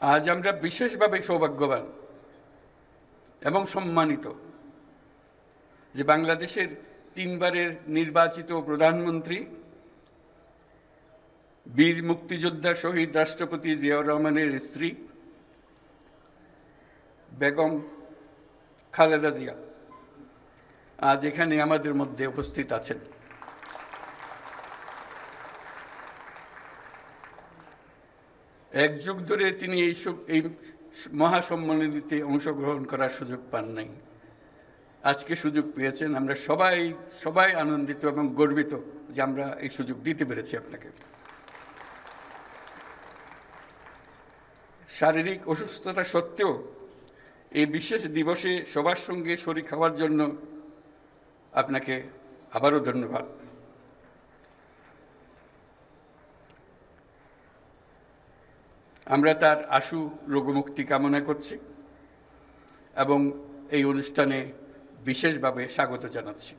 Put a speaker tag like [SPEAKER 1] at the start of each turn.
[SPEAKER 1] আজ আমরা বিশেষভাবে সৌভাগ্যবান এবং সম্মানিত যে বাংলাদেশের 3 বারের নির্বাচিত প্রধানমন্ত্রী বীর মুক্তিযোদ্ধা শহীদ রাষ্ট্রপতি জিয়াউর রহমানের স্ত্রী বেগম খালেদা জিয়া আজ এখানে আমাদের মধ্যে উপস্থিত আছেন। এক যুগ ধরে তিনি এই মহাসম্মেলনীতে অংশগ্রহণ করার সুযোগ পান নাই, আজকে সুযোগ পেয়েছেন। আমরা সবাই আনন্দিত এবং গর্বিত যে আমরা এই সুযোগ দিতে পেরেছি আপনাকে। শারীরিক অসুস্থতা সত্ত্বেও এই বিশেষ দিবসে সবার সঙ্গে শরীক হওয়ার জন্য আপনাকে আবারও ধন্যবাদ। আমরা তার আশু রোগমুক্তি কামনা করছি এবং এই অনুষ্ঠানে বিশেষভাবে স্বাগত জানাচ্ছি।